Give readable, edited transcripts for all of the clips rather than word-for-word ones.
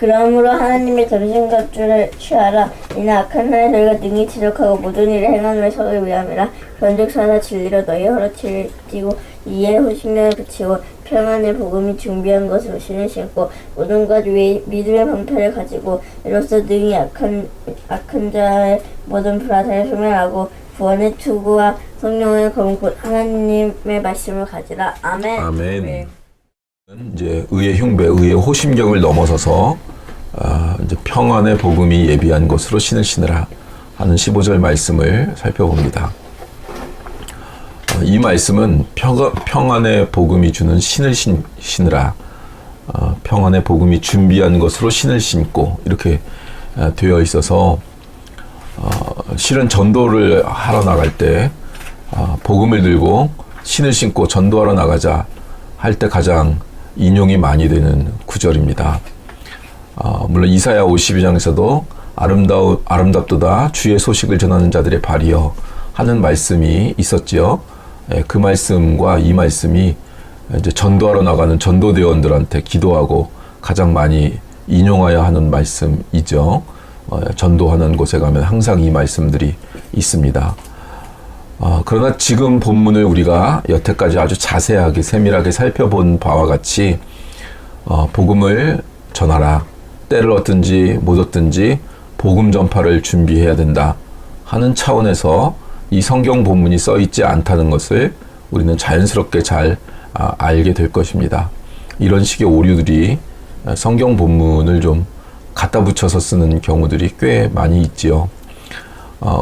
그러므로 하나님의 점심갑주를 취하라. 이는 악한 날에 너희가 능히 지적하고 모든 일을 행함을 서기 위함이라. 그런즉 사나 진리로 너희 허러치를 띠고 이에 호식년을 붙이고 평안의 복음이 준비한 것으로 신을 신고 모든 것 위에 믿음의 방패를 가지고 이로써 능히 악한 자의 모든 불화살을 소멸하고 구원의 투구와 성령의 검은 곧 하나님의 말씀을 가지라. 아멘. 아멘. 네. 이제 의의 흉배, 의의 호심경을 넘어서서 이제 평안의 복음이 예비한 것으로 신을 신으라 하는 15절 말씀을 살펴봅니다. 이 말씀은 평안의 복음이 주는 신을 신으라, 평안의 복음이 준비한 것으로 신을 신고 이렇게 되어 있어서 실은 전도를 하러 나갈 때 복음을 들고 신을 신고 전도하러 나가자 할 때 가장 인용이 많이 되는 구절입니다. 물론 이사야 52장에서도 아름답도다 주의 소식을 전하는 자들의 발이여 하는 말씀이 있었지요. 그 말씀과 이 말씀이 이제 전도하러 나가는 전도대원들한테 기도하고 가장 많이 인용하여 하는 말씀이죠. 전도하는 곳에 가면 항상 이 말씀들이 있습니다. 그러나 지금 본문을 우리가 여태까지 아주 자세하게 세밀하게 살펴본 바와 같이 복음을 전하라, 때를 얻든지 못 얻든지 복음 전파를 준비해야 된다 하는 차원에서 이 성경 본문이 써 있지 않다는 것을 우리는 자연스럽게 잘 알게 될 것입니다. 이런 식의 오류들이 성경 본문을 좀 갖다 붙여서 쓰는 경우들이 꽤 많이 있지요.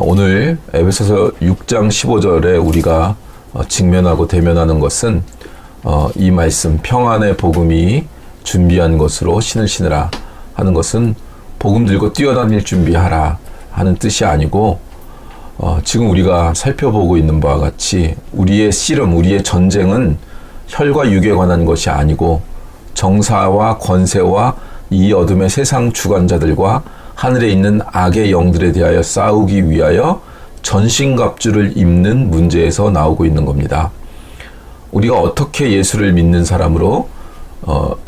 오늘 에베소서 6장 15절에 우리가 직면하고 대면하는 것은 이 말씀 평안의 복음이 준비한 것으로 신을 신으라 하는 것은 복음 들고 뛰어다닐 준비하라 하는 뜻이 아니고 지금 우리가 살펴보고 있는 바와 같이 우리의 씨름, 우리의 전쟁은 혈과 육에 관한 것이 아니고 정사와 권세와 이 어둠의 세상 주관자들과 하늘에 있는 악의 영들에 대하여 싸우기 위하여 전신갑주를 입는 문제에서 나오고 있는 겁니다. 우리가 어떻게 예수를 믿는 사람으로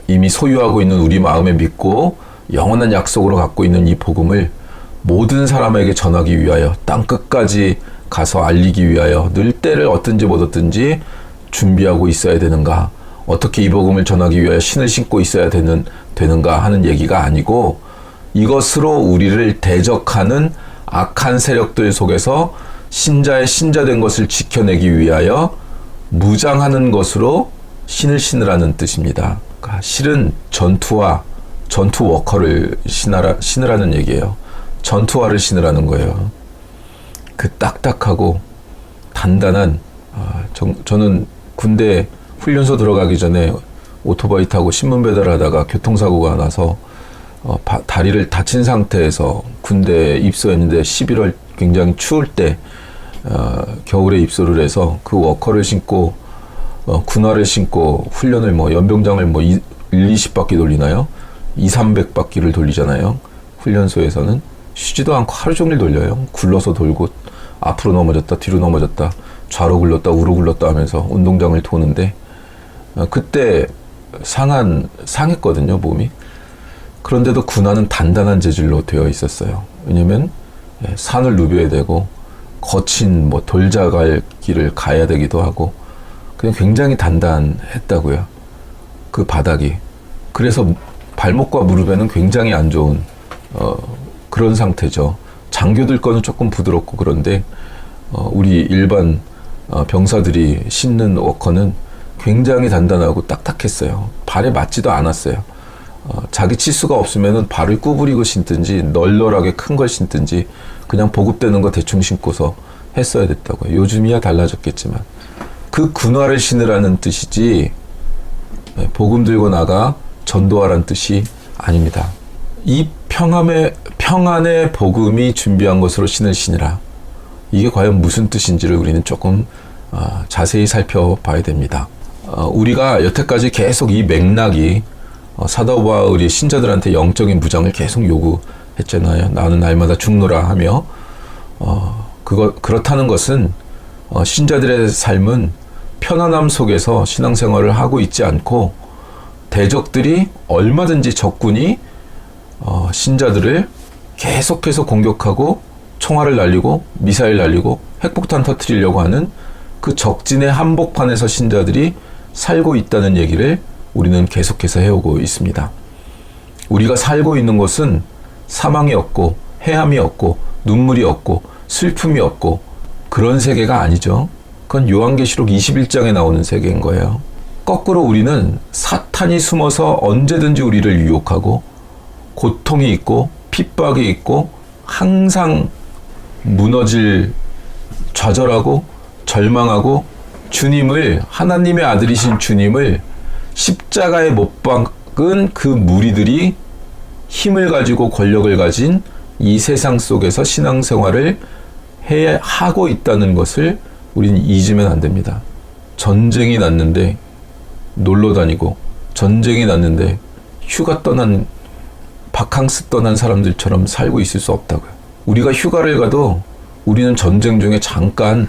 이미 소유하고 있는 우리 마음에 믿고 영원한 약속으로 갖고 있는 이 복음을 모든 사람에게 전하기 위하여 땅 끝까지 가서 알리기 위하여 늘 때를 얻든지 못 얻든지 준비하고 있어야 되는가, 어떻게 이 복음을 전하기 위하여 신을 신고 있어야 되는가 하는 얘기가 아니고 이것으로 우리를 대적하는 악한 세력들 속에서 신자의 신자된 것을 지켜내기 위하여 무장하는 것으로 신을 신으라는 뜻입니다. 그러니까 실은 전투 워커를 신으라는 얘기예요. 전투화를 신으라는 거예요. 그 딱딱하고 단단한 저는 군대 훈련소 들어가기 전에 오토바이 타고 신문 배달하다가 교통사고가 나서 다리를 다친 상태에서 군대에 입소했는데 11월 굉장히 추울 때 겨울에 입소를 해서 그 워커를 신고 군화를 신고 훈련을 연병장을 20바퀴 돌리나요? 200~300바퀴를 돌리잖아요. 훈련소에서는 쉬지도 않고 하루 종일 돌려요. 굴러서 돌고 앞으로 넘어졌다 뒤로 넘어졌다 좌로 굴렀다 우로 굴렀다 하면서 운동장을 도는데 그때 상했거든요, 몸이. 그런데도 군화는 단단한 재질로 되어 있었어요. 왜냐면 산을 누벼야 되고 거친 돌자갈길을 가야 되기도 하고 그냥 굉장히 단단했다고요. 그 바닥이. 그래서 발목과 무릎에는 굉장히 안 좋은 그런 상태죠. 장교들 거는 조금 부드럽고 그런데 우리 일반 병사들이 신는 워커는 굉장히 단단하고 딱딱했어요. 발에 맞지도 않았어요. 자기 치수가 없으면은 발을 구부리고 신든지 널널하게 큰 걸 신든지 그냥 보급되는 거 대충 신고서 했어야 됐다고요. 요즘이야 달라졌겠지만 그 군화를 신으라는 뜻이지 복음 들고 나가 전도하라는 뜻이 아닙니다. 이 평안의 복음이 준비한 것으로 신을 신으라. 이게 과연 무슨 뜻인지를 우리는 조금 자세히 살펴봐야 됩니다. 우리가 여태까지 계속 이 맥락이 사도 바울이 신자들한테 영적인 무장을 계속 요구했잖아요. 나는 날마다 죽노라 하며 그렇다는 것은 신자들의 삶은 편안함 속에서 신앙생활을 하고 있지 않고 대적들이 얼마든지 적군이 신자들을 계속해서 공격하고 총알을 날리고 미사일 날리고 핵폭탄 터뜨리려고 하는 그 적진의 한복판에서 신자들이 살고 있다는 얘기를 우리는 계속해서 해오고 있습니다. 우리가 살고 있는 곳은 사망이 없고 해함이 없고 눈물이 없고 슬픔이 없고 그런 세계가 아니죠. 그건 요한계시록 21장에 나오는 세계인 거예요. 거꾸로 우리는 사탄이 숨어서 언제든지 우리를 유혹하고 고통이 있고 핍박이 있고 항상 무너질 좌절하고 절망하고 주님을 하나님의 아들이신 주님을 십자가에 못 박은 그 무리들이 힘을 가지고 권력을 가진 이 세상 속에서 신앙생활을 하고 있다는 것을 우리는 잊으면 안 됩니다. 전쟁이 났는데 놀러 다니고 전쟁이 났는데 휴가 떠난 바캉스 떠난 사람들처럼 살고 있을 수 없다고요. 우리가 휴가를 가도 우리는 전쟁 중에 잠깐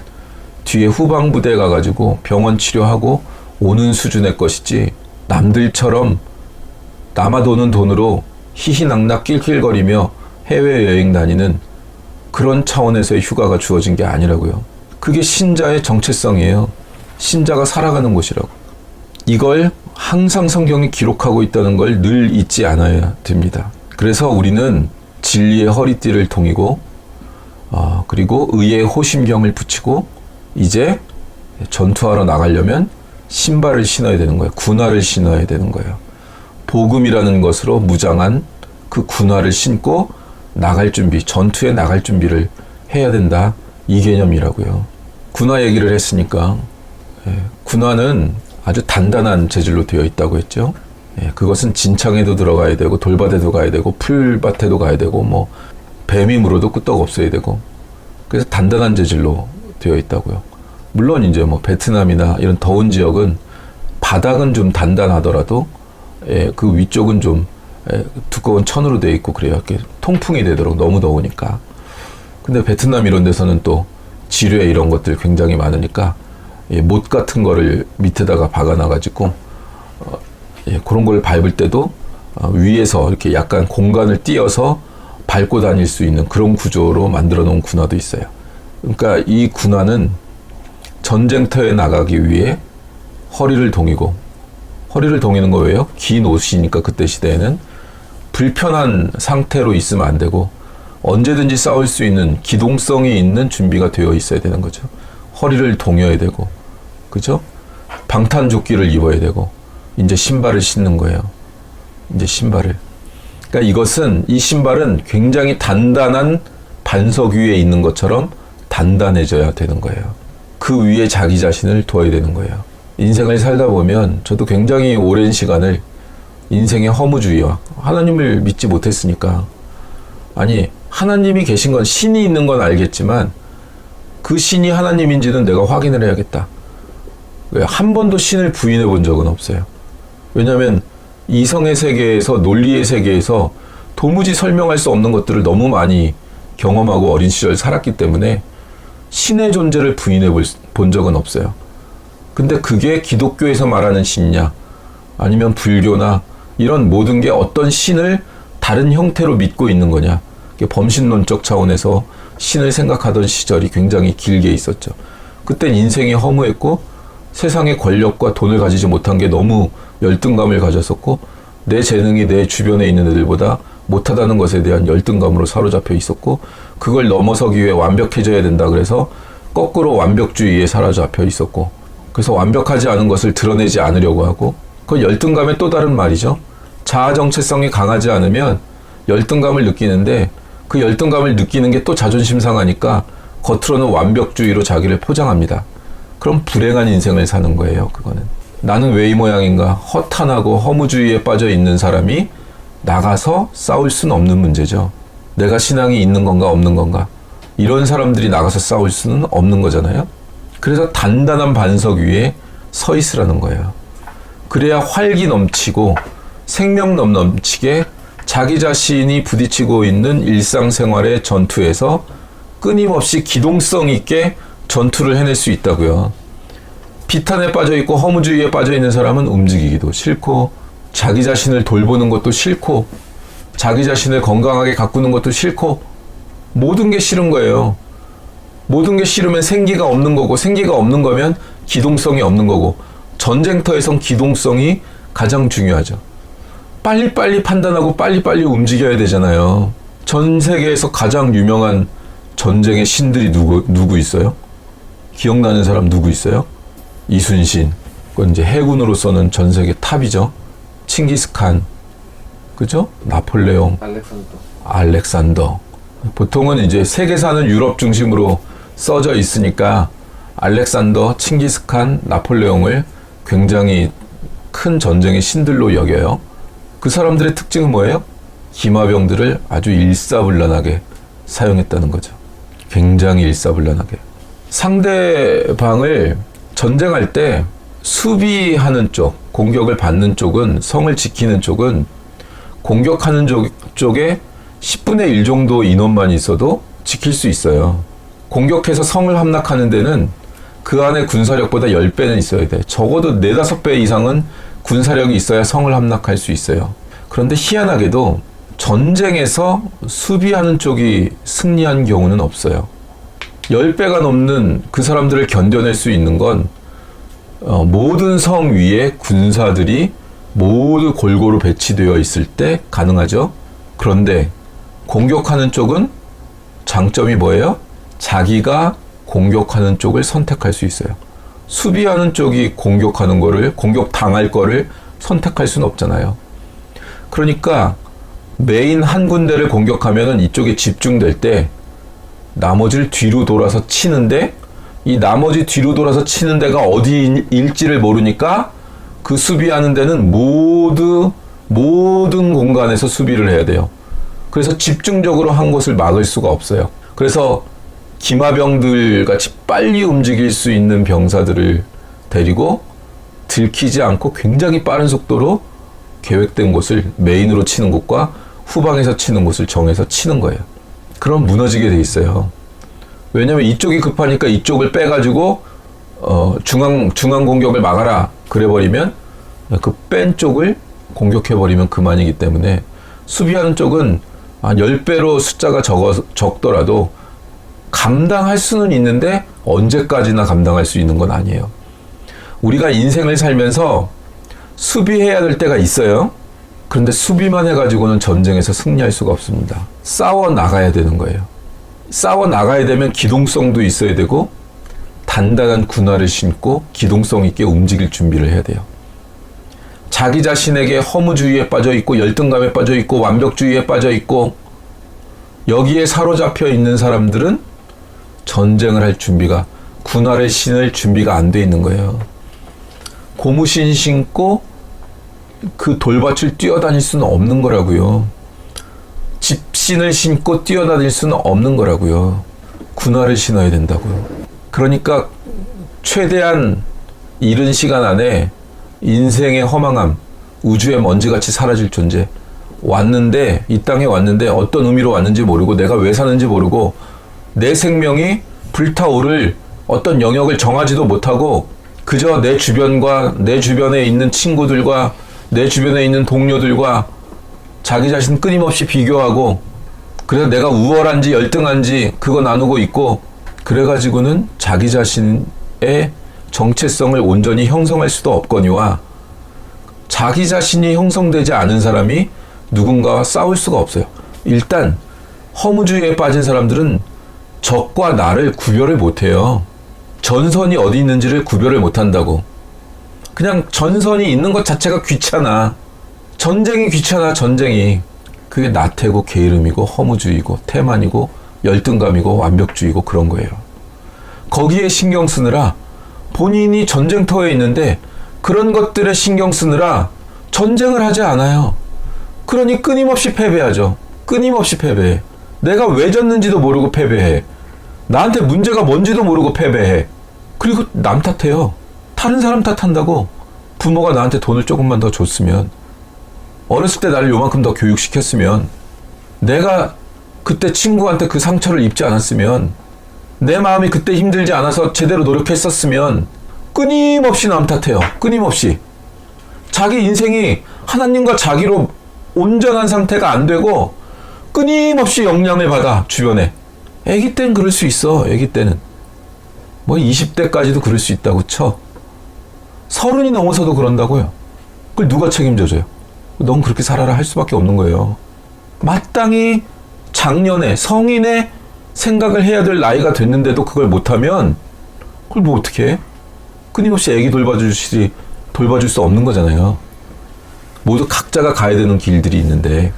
뒤에 후방부대에 가가지고 병원 치료하고 오는 수준의 것이지 남들처럼 남아도는 돈으로 희희낙낙 낄낄거리며 해외여행 다니는 그런 차원에서의 휴가가 주어진 게 아니라고요. 그게 신자의 정체성이에요. 신자가 살아가는 곳이라고. 이걸 항상 성경이 기록하고 있다는 걸 늘 잊지 않아야 됩니다. 그래서 우리는 진리의 허리띠를 동이고 그리고 의의 호심경을 붙이고 이제 전투하러 나가려면 신발을 신어야 되는 거예요. 군화를 신어야 되는 거예요. 복음이라는 것으로 무장한 그 군화를 신고 나갈 준비, 전투에 나갈 준비를 해야 된다. 이 개념이라고요. 군화 얘기를 했으니까 군화는 아주 단단한 재질로 되어 있다고 했죠. 그것은 진창에도 들어가야 되고 돌밭에도 가야 되고 풀밭에도 가야 되고 뭐 뱀이 물어도 끄떡 없어야 되고 그래서 단단한 재질로 되어 있다고요. 물론 이제 뭐 베트남이나 이런 더운 지역은 바닥은 좀 단단하더라도 그 위쪽은 좀 두꺼운 천으로 되어 있고 그래요. 이렇게 통풍이 되도록 너무 더우니까. 근데 베트남 이런 데서는 또 지뢰 이런 것들 굉장히 많으니까 못 같은 거를 밑에다가 박아놔가지고 그런 걸 밟을 때도 위에서 이렇게 약간 공간을 띄어서 밟고 다닐 수 있는 그런 구조로 만들어 놓은 군화도 있어요. 그러니까 이 군화는 전쟁터에 나가기 위해 허리를 동이고 허리를 동이는 거 왜요? 긴 옷이니까 그때 시대에는 불편한 상태로 있으면 안 되고 언제든지 싸울 수 있는 기동성이 있는 준비가 되어 있어야 되는 거죠. 허리를 동여야 되고 그죠? 방탄조끼를 입어야 되고 이제 신발을 신는 거예요. 이제 신발을. 그러니까 이 신발은 굉장히 단단한 반석 위에 있는 것처럼 단단해져야 되는 거예요. 그 위에 자기 자신을 둬야 되는 거예요. 인생을 살다 보면 저도 굉장히 오랜 시간을 인생의 허무주의와 하나님을 믿지 못했으니까 아니 하나님이 계신 건 신이 있는 건 알겠지만 그 신이 하나님인지는 내가 확인을 해야겠다. 왜? 한 번도 신을 부인해 본 적은 없어요. 왜냐하면 이성의 세계에서 논리의 세계에서 도무지 설명할 수 없는 것들을 너무 많이 경험하고 어린 시절 살았기 때문에 신의 존재를 부인해 본 적은 없어요. 근데 그게 기독교에서 말하는 신이냐 아니면 불교나 이런 모든 게 어떤 신을 다른 형태로 믿고 있는 거냐 범신론적 차원에서 신을 생각하던 시절이 굉장히 길게 있었죠. 그땐 인생이 허무했고 세상의 권력과 돈을 가지지 못한 게 너무 열등감을 가졌었고 내 재능이 내 주변에 있는 애들보다 못하다는 것에 대한 열등감으로 사로잡혀 있었고 그걸 넘어서기 위해 완벽해져야 된다 그래서 거꾸로 완벽주의에 사로잡혀 있었고 그래서 완벽하지 않은 것을 드러내지 않으려고 하고 그건 열등감의 또 다른 말이죠. 자아 정체성이 강하지 않으면 열등감을 느끼는데 그 열등감을 느끼는 게 또 자존심 상하니까 겉으로는 완벽주의로 자기를 포장합니다. 그럼 불행한 인생을 사는 거예요. 그거는. 나는 왜 이 모양인가 허탄하고 허무주의에 빠져 있는 사람이 나가서 싸울 수는 없는 문제죠. 내가 신앙이 있는 건가 없는 건가 이런 사람들이 나가서 싸울 수는 없는 거잖아요. 그래서 단단한 반석 위에 서 있으라는 거예요. 그래야 활기 넘치고 생명 넘치게 자기 자신이 부딪히고 있는 일상생활의 전투에서 끊임없이 기동성 있게 전투를 해낼 수 있다고요. 비탄에 빠져있고 허무주의에 빠져있는 사람은 움직이기도 싫고 자기 자신을 돌보는 것도 싫고 자기 자신을 건강하게 가꾸는 것도 싫고 모든 게 싫은 거예요. 모든 게 싫으면 생기가 없는 거고 생기가 없는 거면 기동성이 없는 거고 전쟁터에선 기동성이 가장 중요하죠. 빨리빨리 판단하고 빨리빨리 움직여야 되잖아요. 전 세계에서 가장 유명한 전쟁의 신들이 누구 있어요? 기억나는 사람 누구 있어요? 이순신. 그건 이제 해군으로서는 전 세계 탑이죠. 칭기스칸. 그죠? 나폴레옹. 알렉산더. 보통은 이제 세계사는 유럽 중심으로 써져 있으니까 알렉산더, 칭기스칸, 나폴레옹을 굉장히 큰 전쟁의 신들로 여겨요. 그 사람들의 특징은 뭐예요? 기마병들을 아주 일사불란하게 사용했다는 거죠. 굉장히 일사불란하게. 상대방을 전쟁할 때 수비하는 쪽, 공격을 받는 쪽은, 성을 지키는 쪽은 공격하는 쪽에 10분의 1 정도 인원만 있어도 지킬 수 있어요. 공격해서 성을 함락하는 데는 그 안에 군사력보다 10배는 있어야 돼. 적어도 4, 5배 이상은 군사력이 있어야 성을 함락할 수 있어요. 그런데 희한하게도 전쟁에서 수비하는 쪽이 승리한 경우는 없어요. 10배가 넘는 그 사람들을 견뎌낼 수 있는 건 모든 성 위에 군사들이 모두 골고루 배치되어 있을 때 가능하죠. 그런데 공격하는 쪽은 장점이 뭐예요? 자기가 공격하는 쪽을 선택할 수 있어요. 수비하는 쪽이 공격하는 거를, 공격당할 거를 선택할 수는 없잖아요. 그러니까 메인 한 군데를 공격하면 이쪽에 집중될 때 나머지를 뒤로 돌아서 치는데, 이 나머지 뒤로 돌아서 치는 데가 어디일지를 모르니까 그 수비하는 데는 모든 공간에서 수비를 해야 돼요. 그래서 집중적으로 한 곳을 막을 수가 없어요. 그래서 기마병들 같이 빨리 움직일 수 있는 병사들을 데리고 들키지 않고 굉장히 빠른 속도로 계획된 곳을, 메인으로 치는 곳과 후방에서 치는 곳을 정해서 치는 거예요. 그럼 무너지게 돼 있어요. 왜냐면 이쪽이 급하니까 이쪽을 빼가지고 중앙 공격을 막아라 그래버리면 그 뺀 쪽을 공격해버리면 그만이기 때문에 수비하는 쪽은 한 10배로 숫자가 적더라도 감당할 수는 있는데 언제까지나 감당할 수 있는 건 아니에요. 우리가 인생을 살면서 수비해야 될 때가 있어요. 그런데 수비만 해가지고는 전쟁에서 승리할 수가 없습니다. 싸워 나가야 되는 거예요. 싸워 나가야 되면 기동성도 있어야 되고 단단한 군화를 신고 기동성 있게 움직일 준비를 해야 돼요. 자기 자신에게 허무주의에 빠져 있고 열등감에 빠져 있고 완벽주의에 빠져 있고 여기에 사로잡혀 있는 사람들은 전쟁을 할 준비가, 군화를 신을 준비가 안 돼 있는 거예요. 고무신 신고 그 돌밭을 뛰어다닐 수는 없는 거라고요. 집신을 신고 뛰어다닐 수는 없는 거라고요. 군화를 신어야 된다고요. 그러니까 최대한 이른 시간 안에 인생의 허망함, 우주의 먼지같이 사라질 존재, 왔는데, 이 땅에 왔는데 어떤 의미로 왔는지 모르고 내가 왜 사는지 모르고 내 생명이 불타오를 어떤 영역을 정하지도 못하고 그저 내 주변과 내 주변에 있는 친구들과 내 주변에 있는 동료들과 자기 자신 끊임없이 비교하고, 그래서 내가 우월한지 열등한지 그거 나누고 있고, 그래가지고는 자기 자신의 정체성을 온전히 형성할 수도 없거니와 자기 자신이 형성되지 않은 사람이 누군가와 싸울 수가 없어요. 일단 허무주의에 빠진 사람들은 적과 나를 구별을 못해요. 전선이 어디 있는지를 구별을 못한다고. 그냥 전선이 있는 것 자체가 귀찮아. 전쟁이 귀찮아, 전쟁이. 그게 나태고 게으름이고 허무주의고 태만이고 열등감이고 완벽주의고 그런 거예요. 거기에 신경 쓰느라 본인이 전쟁터에 있는데 그런 것들에 신경 쓰느라 전쟁을 하지 않아요. 그러니 끊임없이 패배하죠. 끊임없이 패배해. 내가 왜 졌는지도 모르고 패배해. 나한테 문제가 뭔지도 모르고 패배해. 그리고 남 탓해요. 다른 사람 탓한다고. 부모가 나한테 돈을 조금만 더 줬으면, 어렸을 때 나를 요만큼 더 교육시켰으면, 내가 그때 친구한테 그 상처를 입지 않았으면, 내 마음이 그때 힘들지 않아서 제대로 노력했었으면, 끊임없이 남 탓해요. 끊임없이. 자기 인생이 하나님과 자기로 온전한 상태가 안 되고 끊임없이 영향을 받아 주변에. 아기 때는 그럴 수 있어. 아기 때는 뭐 20대까지도 그럴 수 있다고 쳐. 30이 넘어서도 그런다고요. 그걸 누가 책임져줘요? 넌 그렇게 살아라 할 수밖에 없는 거예요. 마땅히 장년에 성인의 생각을 해야 될 나이가 됐는데도 그걸 못하면 그걸 뭐 어떻게 해? 끊임없이 애기 돌봐줄 수 없는 거잖아요. 모두 각자가 가야 되는 길들이 있는데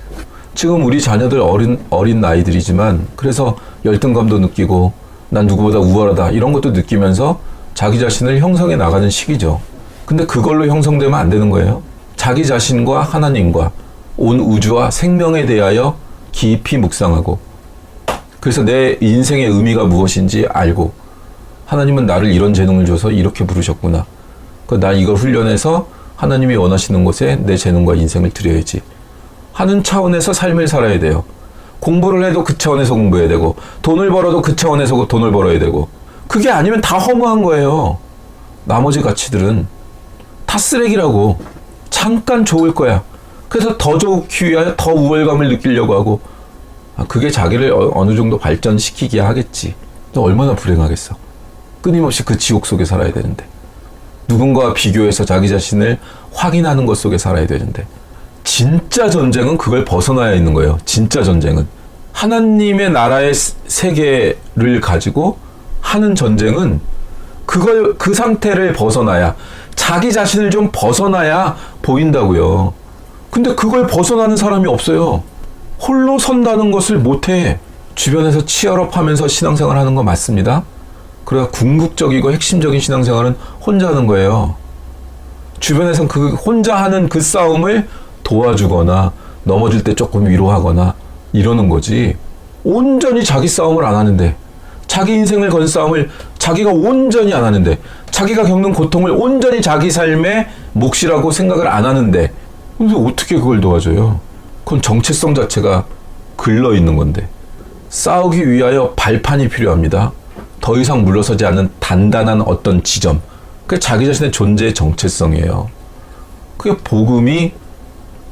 지금 우리 자녀들 어린 나이들이지만 그래서 열등감도 느끼고 난 누구보다 우월하다 이런 것도 느끼면서 자기 자신을 형성해 나가는 시기죠. 근데 그걸로 형성되면 안 되는 거예요. 자기 자신과 하나님과 온 우주와 생명에 대하여 깊이 묵상하고 그래서 내 인생의 의미가 무엇인지 알고 하나님은 나를 이런 재능을 줘서 이렇게 부르셨구나. 난 이걸 훈련해서 하나님이 원하시는 곳에 내 재능과 인생을 드려야지 하는 차원에서 삶을 살아야 돼요. 공부를 해도 그 차원에서 공부해야 되고 돈을 벌어도 그 차원에서 돈을 벌어야 되고 그게 아니면 다 허무한 거예요. 나머지 가치들은 다 쓰레기라고. 잠깐 좋을 거야. 그래서 더 좋기 위하여 더 우월감을 느끼려고 하고 그게 자기를 어느 정도 발전시키게 하겠지. 또 얼마나 불행하겠어. 끊임없이 그 지옥 속에 살아야 되는데 누군가와 비교해서 자기 자신을 확인하는 것 속에 살아야 되는데 진짜 전쟁은 그걸 벗어나야 있는 거예요. 진짜 전쟁은 하나님의 나라의 세계를 가지고 하는 전쟁은 그 상태를 벗어나야 자기 자신을 좀 벗어나야 보인다고요. 근데 그걸 벗어나는 사람이 없어요. 홀로 선다는 것을 못해. 주변에서 치열업하면서 신앙생활 하는 거 맞습니다. 그래야 궁극적이고 핵심적인 신앙생활은 혼자 하는 거예요. 주변에선 그 혼자 하는 그 싸움을 도와주거나 넘어질 때 조금 위로하거나 이러는 거지. 온전히 자기 싸움을 안 하는데 자기 인생을 건 싸움을 자기가 온전히 안 하는데 자기가 겪는 고통을 온전히 자기 삶의 몫이라고 생각을 안 하는데 근데 어떻게 그걸 도와줘요? 그건 정체성 자체가 글러 있는 건데 싸우기 위하여 발판이 필요합니다. 더 이상 물러서지 않는 단단한 어떤 지점. 그게 자기 자신의 존재의 정체성이에요. 그게 복음이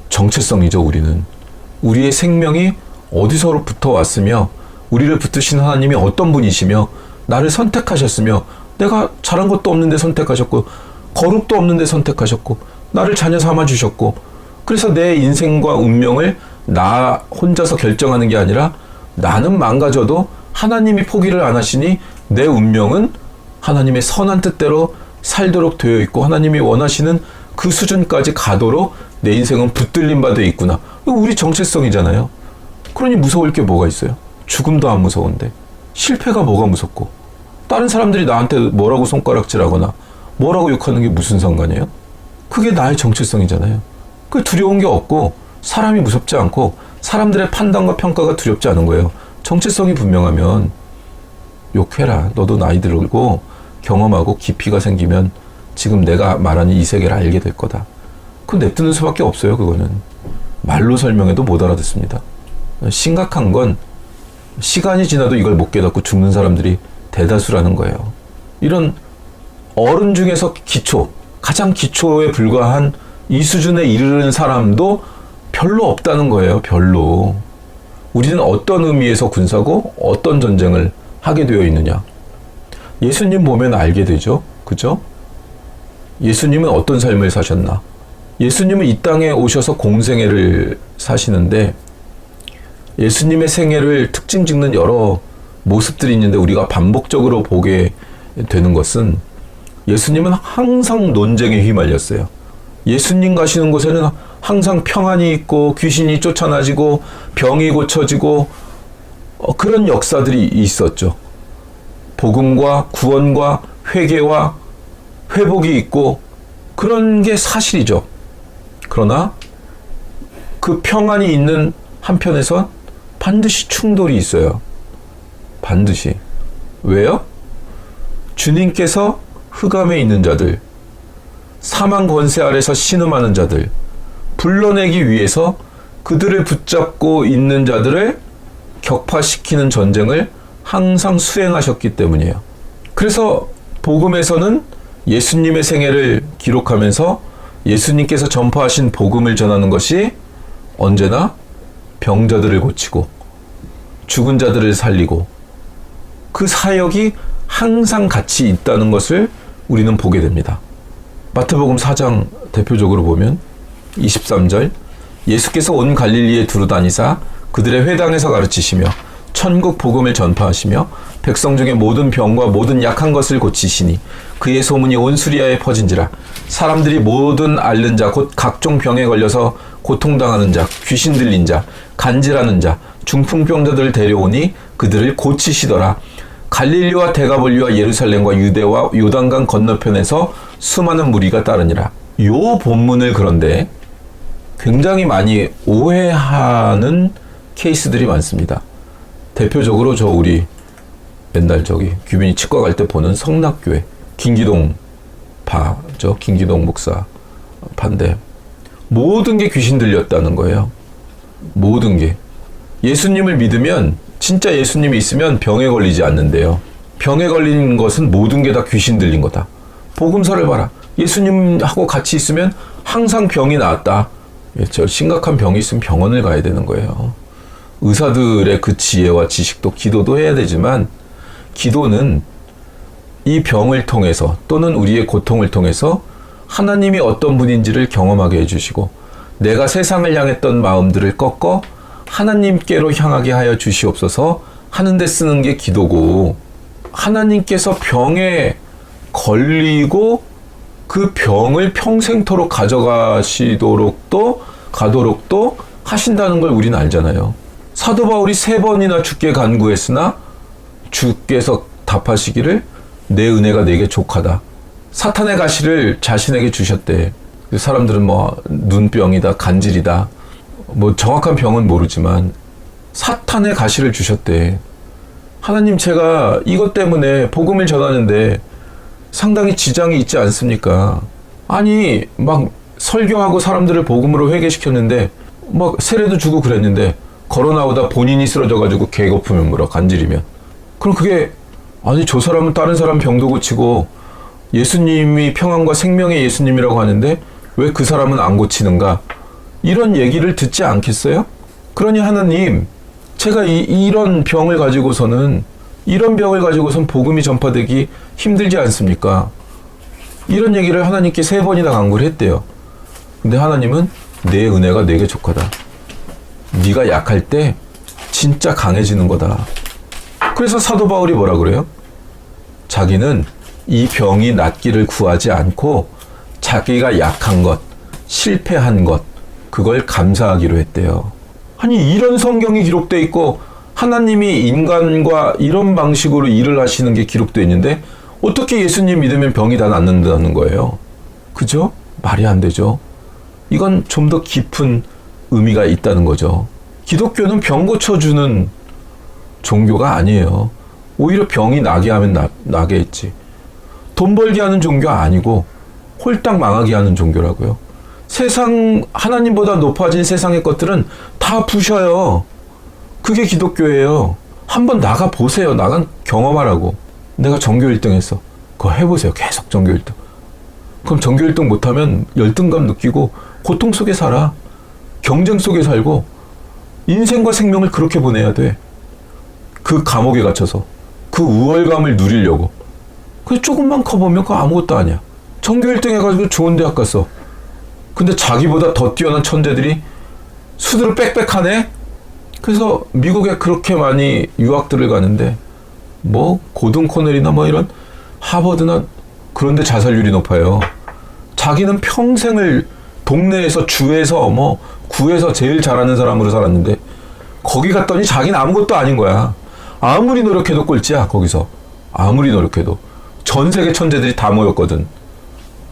정체성이죠. 우리는. 우리의 생명이 어디서부터 왔으며 우리를 붙드신 하나님이 어떤 분이시며 나를 선택하셨으며 내가 잘한 것도 없는데 선택하셨고 거룩도 없는데 선택하셨고 나를 자녀 삼아 주셨고 그래서 내 인생과 운명을 나 혼자서 결정하는 게 아니라 나는 망가져도 하나님이 포기를 안 하시니 내 운명은 하나님의 선한 뜻대로 살도록 되어 있고 하나님이 원하시는 그 수준까지 가도록 내 인생은 붙들림 바 되어 있구나. 이거 우리 정체성이잖아요. 그러니 무서울 게 뭐가 있어요? 죽음도 안 무서운데 실패가 뭐가 무섭고 다른 사람들이 나한테 뭐라고 손가락질하거나 뭐라고 욕하는 게 무슨 상관이에요? 그게 나의 정체성이잖아요. 그 두려운 게 없고 사람이 무섭지 않고 사람들의 판단과 평가가 두렵지 않은 거예요. 정체성이 분명하면 욕해라. 너도 나이 들고 경험하고 깊이가 생기면 지금 내가 말하는 이 세계를 알게 될 거다. 그건 냅두는 수밖에 없어요. 그거는 말로 설명해도 못 알아듣습니다. 심각한 건 시간이 지나도 이걸 못 깨닫고 죽는 사람들이 대다수라는 거예요. 이런 어른 중에서 가장 기초에 불과한 이 수준에 이르는 사람도 별로 없다는 거예요. 별로. 우리는 어떤 의미에서 군사고 어떤 전쟁을 하게 되어 있느냐. 예수님 보면 알게 되죠. 그죠? 예수님은 어떤 삶을 사셨나. 예수님은 이 땅에 오셔서 공생애를 사시는데 예수님의 생애를 특징 짓는 여러 모습들이 있는데 우리가 반복적으로 보게 되는 것은 예수님은 항상 논쟁에 휘말렸어요. 예수님 가시는 곳에는 항상 평안이 있고 귀신이 쫓아나지고 병이 고쳐지고 그런 역사들이 있었죠. 복음과 구원과 회개와 회복이 있고 그런 게 사실이죠. 그러나 그 평안이 있는 한편에선 반드시 충돌이 있어요. 반드시. 왜요? 주님께서 흑암에 있는 자들, 사망 권세 아래서 신음하는 자들, 불러내기 위해서 그들을 붙잡고 있는 자들을 격파시키는 전쟁을 항상 수행하셨기 때문이에요. 그래서 복음에서는 예수님의 생애를 기록하면서 예수님께서 전파하신 복음을 전하는 것이 언제나 병자들을 고치고 죽은 자들을 살리고 그 사역이 항상 같이 있다는 것을 우리는 보게 됩니다. 마태복음 4장 대표적으로 보면 23절 예수께서 온 갈릴리에 두루 다니사 그들의 회당에서 가르치시며 천국 복음을 전파하시며 백성 중에 모든 병과 모든 약한 것을 고치시니 그의 소문이 온 수리아에 퍼진지라. 사람들이 모든 앓는 자 곧 각종 병에 걸려서 고통당하는 자 귀신 들린 자 간질하는 자 중풍병자들을 데려오니 그들을 고치시더라. 갈릴리와 데가볼리와 예루살렘과 유대와 요단강 건너편에서 수많은 무리가 따르니라. 요 본문을 그런데 굉장히 많이 오해하는 케이스들이 많습니다. 대표적으로 우리 맨날 규빈이 치과 갈 때 보는 성락교회 김기동 파죠. 김기동 목사 파인데 모든 게 귀신 들렸다는 거예요. 모든 게. 예수님을 믿으면 진짜 예수님이 있으면 병에 걸리지 않는데요. 병에 걸린 것은 모든 게 다 귀신 들린 거다. 복음서를 봐라. 예수님하고 같이 있으면 항상 병이 나았다. 저 심각한 병이 있으면 병원을 가야 되는 거예요. 의사들의 그 지혜와 지식도 기도도 해야 되지만 기도는 이 병을 통해서 또는 우리의 고통을 통해서 하나님이 어떤 분인지를 경험하게 해주시고 내가 세상을 향했던 마음들을 꺾어 하나님께로 향하게 하여 주시옵소서 하는데 쓰는 게 기도고, 하나님께서 병에 걸리고 그 병을 평생토록 가져가도록도 하신다는 걸 우리는 알잖아요. 사도 바울이 3번이나 주께 간구했으나 주께서 답하시기를 내 은혜가 내게 족하다. 사탄의 가시를 자신에게 주셨대. 사람들은 눈병이다, 간질이다, 정확한 병은 모르지만 사탄의 가시를 주셨대. 하나님, 제가 이것 때문에 복음을 전하는데 상당히 지장이 있지 않습니까? 아니, 설교하고 사람들을 복음으로 회개시켰는데 세례도 주고 그랬는데 걸어 나오다 본인이 쓰러져가지고 개거품을 물어, 간질이면. 그럼 그게, 아니, 저 사람은 다른 사람 병도 고치고 예수님이 평안과 생명의 예수님이라고 하는데 왜 그 사람은 안 고치는가? 이런 얘기를 듣지 않겠어요? 그러니 하나님, 제가 이런 병을 가지고선 복음이 전파되기 힘들지 않습니까? 이런 얘기를 하나님께 3번이나 간구를 했대요. 근데 하나님은 내 은혜가 내게 족하다. 네가 약할 때 진짜 강해지는 거다. 그래서 사도 바울이 뭐라 그래요? 자기는 이 병이 낫기를 구하지 않고 자기가 약한 것, 실패한 것, 그걸 감사하기로 했대요. 아니, 이런 성경이 기록되어 있고 하나님이 인간과 이런 방식으로 일을 하시는 게 기록되어 있는데 어떻게 예수님 믿으면 병이 다 낫는다는 거예요? 그죠? 말이 안 되죠. 이건 좀 더 깊은 의미가 있다는 거죠. 기독교는 병 고쳐주는 종교가 아니에요. 오히려 병이 나게 하면 나게 했지. 돈 벌게 하는 종교가 아니고 홀딱 망하게 하는 종교라고요. 세상, 하나님보다 높아진 세상의 것들은 다 부셔요. 그게 기독교예요. 한번 나가 보세요. 나간 경험하라고. 내가 전교 1등 했어. 그거 해보세요. 계속 전교 1등. 그럼 전교 1등 못하면 열등감 느끼고 고통 속에 살아. 경쟁 속에 살고 인생과 생명을 그렇게 보내야 돼. 그 감옥에 갇혀서 그 우월감을 누리려고. 그래서 조금만 커보면 그거 아무것도 아니야. 전교 1등 해가지고 좋은 대학 갔어. 근데 자기보다 더 뛰어난 천재들이 수두로 빽빽하네? 그래서 미국에 그렇게 많이 유학들을 가는데 고든 코넬이나 이런 하버드나 그런 데 자살률이 높아요. 자기는 평생을 동네에서 주에서 구에서 제일 잘하는 사람으로 살았는데 거기 갔더니 자기는 아무것도 아닌 거야. 아무리 노력해도 꼴찌야. 거기서 아무리 노력해도 전 세계 천재들이 다 모였거든.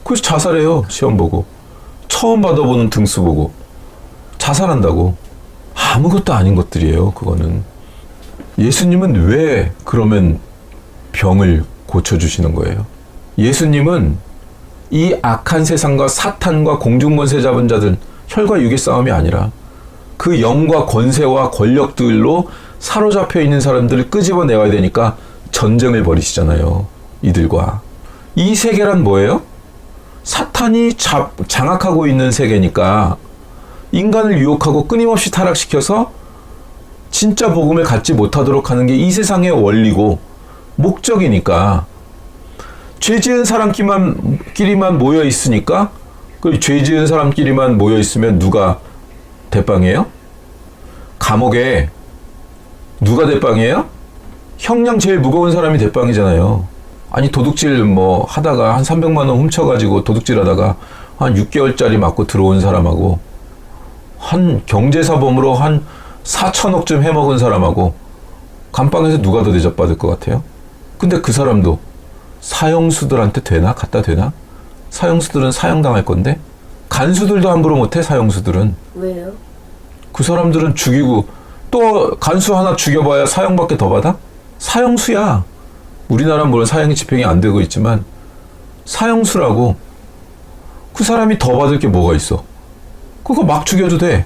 그래서 자살해요. 시험 보고 처음 받아보는 등수 보고 자살한다고. 아무것도 아닌 것들이에요. 그거는. 예수님은 왜 그러면 병을 고쳐주시는 거예요? 예수님은 이 악한 세상과 사탄과 공중권세 잡은 자들, 혈과 육의 싸움이 아니라 그 영과 권세와 권력들로 사로잡혀 있는 사람들을 끄집어내야 되니까 전쟁을 벌이시잖아요. 이들과. 이 세계란 뭐예요? 사탄이 장악하고 있는 세계니까 인간을 유혹하고 끊임없이 타락시켜서 진짜 복음을 갖지 못하도록 하는 게 이 세상의 원리고 목적이니까, 죄 지은 사람끼리만 모여 있으니까, 그 죄 지은 사람끼리만 모여 있으면 누가 대빵이에요? 감옥에 누가 대빵이에요? 형량 제일 무거운 사람이 대빵이잖아요. 아니, 도둑질 뭐 하다가 한 300만 원 훔쳐가지고 도둑질 하다가 한 6개월짜리 맞고 들어온 사람하고, 한 경제사범으로 한 4천억쯤 해먹은 사람하고 감방에서 누가 더 대접받을 것 같아요? 근데 그 사람도 사형수들한테 되나? 갖다 되나? 사형수들은 사형당할 건데? 간수들도 함부로 못해, 사형수들은. 왜요? 그 사람들은 죽이고, 또 간수 하나 죽여봐야 사형밖에 더 받아? 사형수야. 우리나라는 물론 사형이 집행이 안 되고 있지만 사형수라고. 그 사람이 더 받을 게 뭐가 있어? 그거 막 죽여도 돼.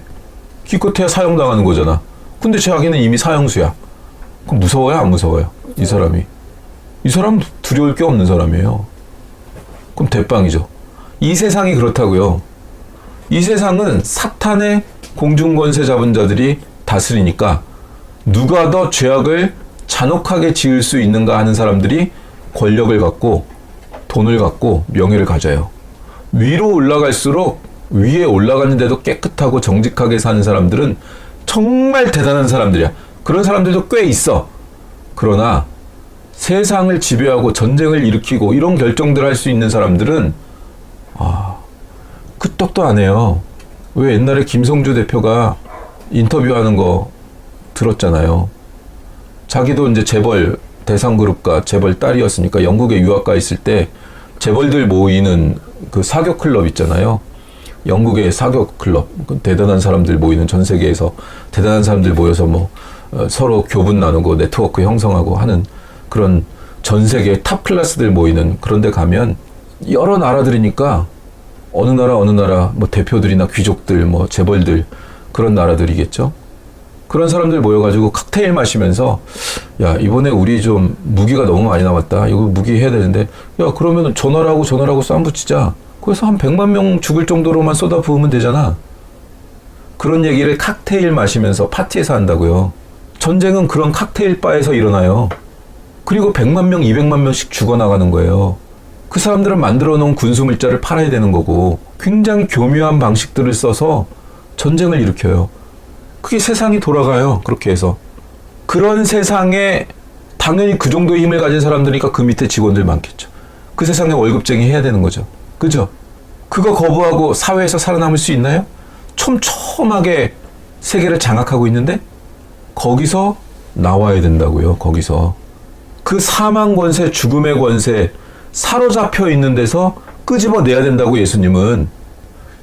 기껏해야 사형당하는 거잖아. 근데 자기는 이미 사형수야. 그럼 무서워요, 안 무서워요? 이 사람이. 이 사람 두려울 게 없는 사람이에요. 그럼 대빵이죠. 이 세상이 그렇다고요. 이 세상은 사탄의 공중권세 잡은 자들이 다스리니까 누가 더 죄악을 잔혹하게 지을 수 있는가 하는 사람들이 권력을 갖고 돈을 갖고 명예를 가져요. 위로 올라갈수록 위에 올라가는데도 깨끗하고 정직하게 사는 사람들은 정말 대단한 사람들이야. 그런 사람들도 꽤 있어. 그러나 세상을 지배하고 전쟁을 일으키고 이런 결정들을 할 수 있는 사람들은 끄떡도 안 해요. 왜 옛날에 김성주 대표가 인터뷰하는 거 들었잖아요. 자기도 이제 재벌 대상그룹과 재벌 딸이었으니까 영국에 유학가 있을 때 재벌들 모이는 그 사교 클럽 있잖아요. 영국의 사교 클럽, 대단한 사람들 모이는, 전 세계에서 대단한 사람들 모여서 뭐 서로 교분 나누고 네트워크 형성하고 하는 그런 전 세계 탑 클래스들 모이는 그런 데 가면 여러 나라들이니까 어느 나라 뭐 대표들이나 귀족들 뭐 재벌들 그런 나라들이겠죠. 그런 사람들 모여가지고 칵테일 마시면서, 야, 이번에 우리 좀 무기가 너무 많이 남았다. 이거 무기 해야 되는데, 야, 그러면 전화라고 싸움 붙이자. 그래서 한 100만 명 죽을 정도로만 쏟아 부으면 되잖아. 그런 얘기를 칵테일 마시면서 파티에서 한다고요. 전쟁은 그런 칵테일 바에서 일어나요. 그리고 100만 명, 200만 명씩 죽어나가는 거예요. 그 사람들은 만들어 놓은 군수물자를 팔아야 되는 거고, 굉장히 교묘한 방식들을 써서 전쟁을 일으켜요. 그게 세상이 돌아가요. 그렇게 해서. 그런 세상에 당연히 그 정도의 힘을 가진 사람들이니까 그 밑에 직원들 많겠죠. 그 세상에 월급쟁이 해야 되는 거죠. 그죠? 그거 거부하고 사회에서 살아남을 수 있나요? 촘촘하게 세계를 장악하고 있는데 거기서 나와야 된다고요. 거기서. 그 사망 권세, 죽음의 권세, 사로잡혀 있는 데서 끄집어내야 된다고. 예수님은.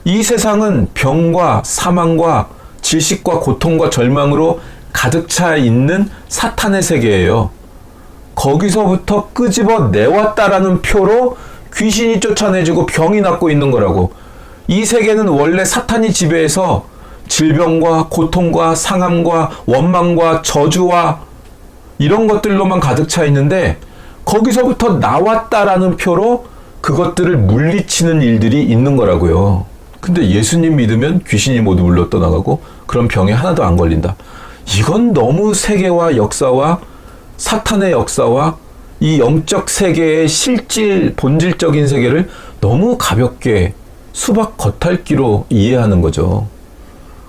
이 세상은 병과 사망과 질식과 고통과 절망으로 가득 차 있는 사탄의 세계예요. 거기서부터 끄집어내왔다라는 표로 귀신이 쫓아내주고 병이 낫고 있는 거라고. 이 세계는 원래 사탄이 지배해서 질병과 고통과 상함과 원망과 저주와 이런 것들로만 가득 차 있는데, 거기서부터 나왔다라는 표로 그것들을 물리치는 일들이 있는 거라고요. 근데 예수님 믿으면 귀신이 모두 물러 떠나가고 그런 병에 하나도 안 걸린다. 이건 너무 세계와 역사와 사탄의 역사와 이 영적 세계의 실질, 본질적인 세계를 너무 가볍게 수박 겉핥기로 이해하는 거죠.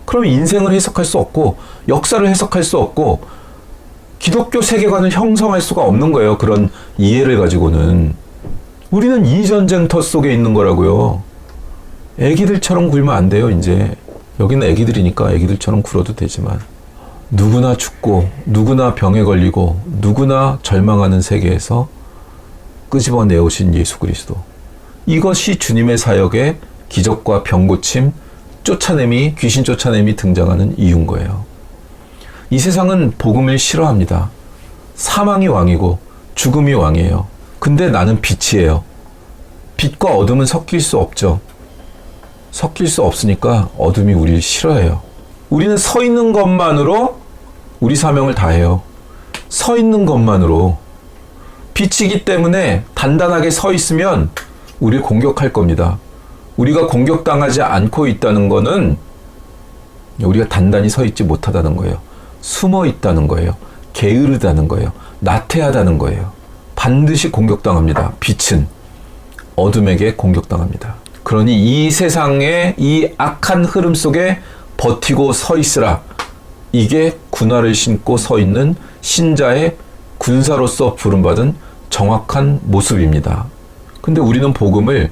그럼 인생을 해석할 수 없고 역사를 해석할 수 없고 기독교 세계관을 형성할 수가 없는 거예요. 그런 이해를 가지고는. 우리는 이 전쟁터 속에 있는 거라고요. 애기들처럼 굴면 안 돼요. 이제 여기는 애기들이니까 애기들처럼 굴어도 되지만, 누구나 죽고 누구나 병에 걸리고 누구나 절망하는 세계에서 끄집어내오신 예수 그리스도, 이것이 주님의 사역에 기적과 병고침, 쫓아냄이, 귀신 쫓아냄이 등장하는 이유인 거예요. 이 세상은 복음을 싫어합니다. 사망이 왕이고 죽음이 왕이에요. 근데 나는 빛이에요. 빛과 어둠은 섞일 수 없죠. 섞일 수 없으니까 어둠이 우리를 싫어해요. 우리는 서 있는 것만으로 우리 사명을 다해요. 서 있는 것만으로. 빛이기 때문에 단단하게 서 있으면 우리를 공격할 겁니다. 우리가 공격당하지 않고 있다는 거는 우리가 단단히 서 있지 못하다는 거예요. 숨어 있다는 거예요. 게으르다는 거예요. 나태하다는 거예요. 반드시 공격당합니다. 빛은 어둠에게 공격당합니다. 그러니 이 세상의 이 악한 흐름 속에 버티고 서 있으라. 이게 군화를 신고 서 있는 신자의 군사로서 부름받은 정확한 모습입니다. 근데 우리는 복음을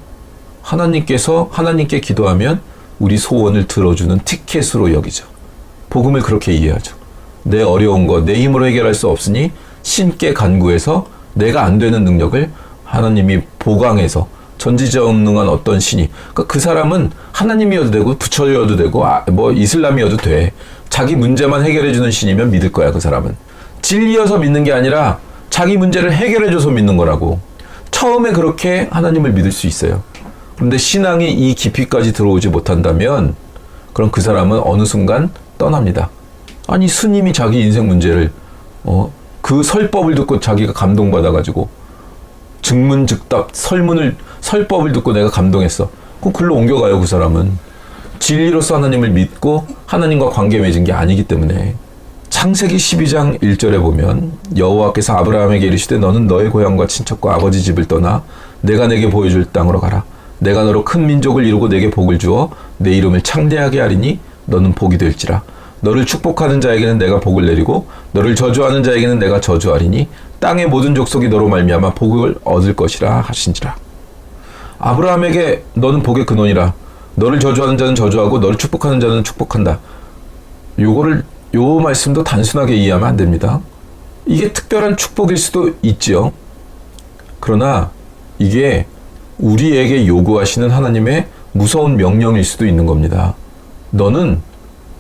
하나님께 기도하면 우리 소원을 들어주는 티켓으로 여기죠. 복음을 그렇게 이해하죠. 내 어려운 거, 내 힘으로 해결할 수 없으니 신께 간구해서 내가 안 되는 능력을 하나님이 보강해서 전지전능한 어떤 신이, 그러니까 그 사람은 하나님이어도 되고 부처여도 되고 뭐 이슬람이어도 돼. 자기 문제만 해결해주는 신이면 믿을 거야. 그 사람은 진리여서 믿는 게 아니라 자기 문제를 해결해줘서 믿는 거라고. 처음에 그렇게 하나님을 믿을 수 있어요. 그런데 신앙이 이 깊이까지 들어오지 못한다면 그럼 그 사람은 어느 순간 떠납니다. 아니 스님이 자기 인생 문제를 그 설법을 듣고 자기가 감동받아가지고 증문즉답 설법을 듣고 내가 감동했어. 그 글로 옮겨가요. 그 사람은 진리로서 하나님을 믿고 하나님과 관계 맺은 게 아니기 때문에. 창세기 12장 1절에 보면 여호와께서 아브라함에게 이르시되 너는 너의 고향과 친척과 아버지 집을 떠나 내가 내게 보여줄 땅으로 가라. 내가 너로 큰 민족을 이루고 내게 복을 주어 내 이름을 창대하게 하리니 너는 복이 될지라. 너를 축복하는 자에게는 내가 복을 내리고 너를 저주하는 자에게는 내가 저주하리니 땅의 모든 족속이 너로 말미암아 복을 얻을 것이라 하신지라. 아브라함에게 너는 복의 근원이라. 너를 저주하는 자는 저주하고 너를 축복하는 자는 축복한다. 요 말씀도 단순하게 이해하면 안 됩니다. 이게 특별한 축복일 수도 있지요. 그러나 이게 우리에게 요구하시는 하나님의 무서운 명령일 수도 있는 겁니다. 너는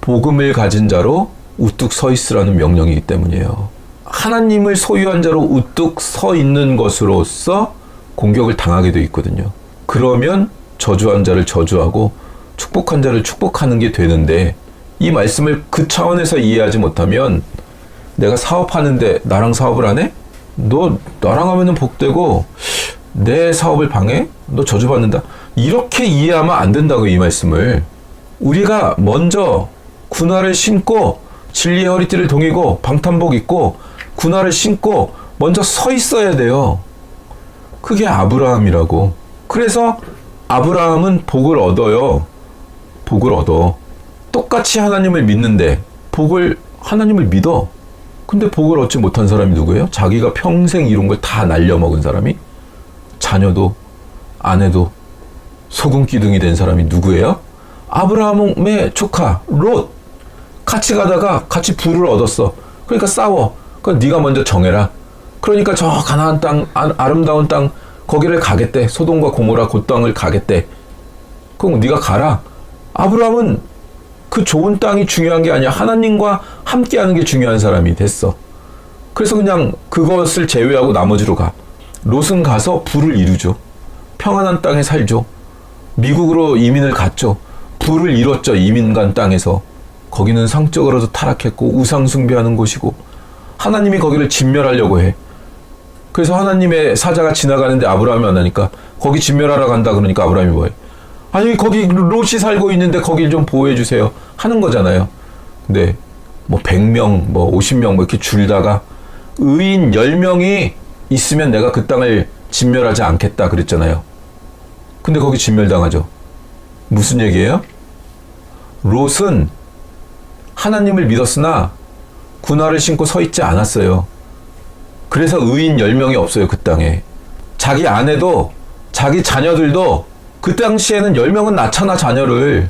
복음을 가진 자로 우뚝 서 있으라는 명령이기 때문이에요. 하나님을 소유한 자로 우뚝 서 있는 것으로서 공격을 당하게 돼 있거든요. 그러면 저주한 자를 저주하고 축복한 자를 축복하는 게 되는데 이 말씀을 그 차원에서 이해하지 못하면 내가 사업하는데 나랑 사업을 안 해? 너 나랑 하면은 복되고 내 사업을 방해? 너 저주받는다. 이렇게 이해하면 안 된다고. 이 말씀을 우리가 먼저 군화를 신고 진리의 허리띠를 동이고 방탄복 입고 군화를 신고 먼저 서 있어야 돼요. 그게 아브라함이라고. 그래서 아브라함은 복을 얻어요. 복을 얻어. 똑같이 하나님을 믿는데 하나님을 믿어. 근데 복을 얻지 못한 사람이 누구예요? 자기가 평생 이룬 걸 다 날려먹은 사람이? 자녀도 아내도 소금 기둥이 된 사람이 누구예요? 아브라함의 조카 롯. 같이 가다가 같이 부를 얻었어. 그러니까 싸워. 그러니까 네가 먼저 정해라. 그러니까 저 가나안 땅, 아름다운 땅 거기를 가겠대. 소돔과 고모라 그 땅을 가겠대. 그럼 네가 가라. 아브라함은 그 좋은 땅이 중요한 게 아니야. 하나님과 함께하는 게 중요한 사람이 됐어. 그래서 그냥 그것을 제외하고 나머지로 가. 롯은 가서 부를 이루죠. 평안한 땅에 살죠. 미국으로 이민을 갔죠. 부를 이뤘죠. 이민 간 땅에서. 거기는 상적으로도 타락했고 우상 숭배하는 곳이고 하나님이 거기를 진멸하려고 해. 그래서 하나님의 사자가 지나가는데 아브라함이 만나니까 거기 진멸하러 간다 그러니까 아브라함이 뭐해? 아니 거기 롯이 살고 있는데 거길 좀 보호해 주세요 하는 거잖아요. 근데 뭐 100명 뭐 50명 뭐 이렇게 줄다가 의인 10명이 있으면 내가 그 땅을 진멸하지 않겠다 그랬잖아요. 근데 거기 진멸당하죠. 무슨 얘기예요? 롯은 하나님을 믿었으나 군화를 신고 서 있지 않았어요. 그래서 의인 10명이 없어요. 그 땅에. 자기 아내도 자기 자녀들도 그 당시에는 10명은 낳잖아 자녀를.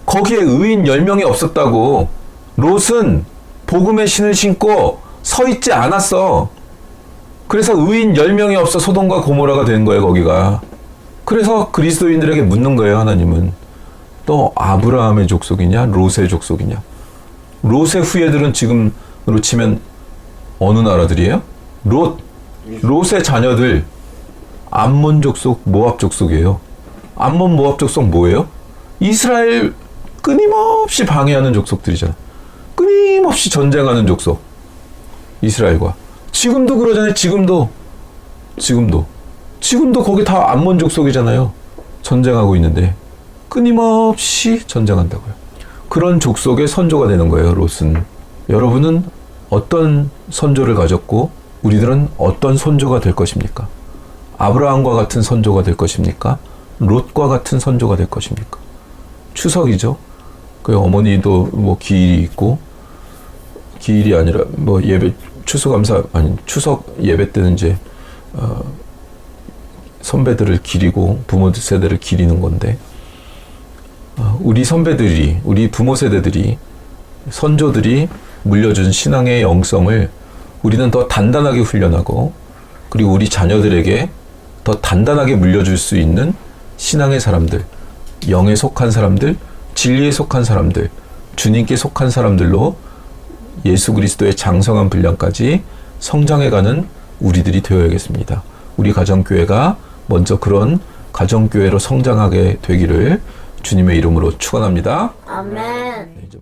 거기에 의인 10명이 없었다고. 롯은 복음의 신을 신고 서 있지 않았어. 그래서 의인 10명이 없어 소돔과 고모라가 된 거예요. 거기가. 그래서 그리스도인들에게 묻는 거예요. 하나님은. 너 아브라함의 족속이냐 롯의 족속이냐. 롯의 후예들은 지금으로 치면 어느 나라들이에요? 롯의 자녀들 암몬 족속, 모압 족속이에요. 암몬, 모압 족속 뭐예요? 이스라엘 끊임없이 방해하는 족속들이잖아. 끊임없이 전쟁하는 족속. 이스라엘과. 지금도 그러잖아요. 지금도 거기 다 암몬 족속이잖아요. 전쟁하고 있는데 끊임없이 전쟁한다고요. 그런 족속의 선조가 되는 거예요, 롯은. 여러분은 어떤 선조를 가졌고 우리들은 어떤 선조가 될 것입니까? 아브라함과 같은 선조가 될 것입니까? 롯과 같은 선조가 될 것입니까? 추석이죠. 그 어머니도 뭐 기일이 있고, 기일이 아니라 뭐 예배 추수감사 아니 추석 예배 때는 이제 선배들을 기리고 부모 세대를 기리는 건데, 우리 선배들이, 우리 부모 세대들이, 선조들이 물려준 신앙의 영성을 우리는 더 단단하게 훈련하고, 그리고 우리 자녀들에게 더 단단하게 물려줄 수 있는 신앙의 사람들, 영에 속한 사람들, 진리에 속한 사람들, 주님께 속한 사람들로 예수 그리스도의 장성한 분량까지 성장해가는 우리들이 되어야겠습니다. 우리 가정교회가 먼저 그런 가정교회로 성장하게 되기를 주님의 이름으로 축원합니다. 아멘. 네, 이제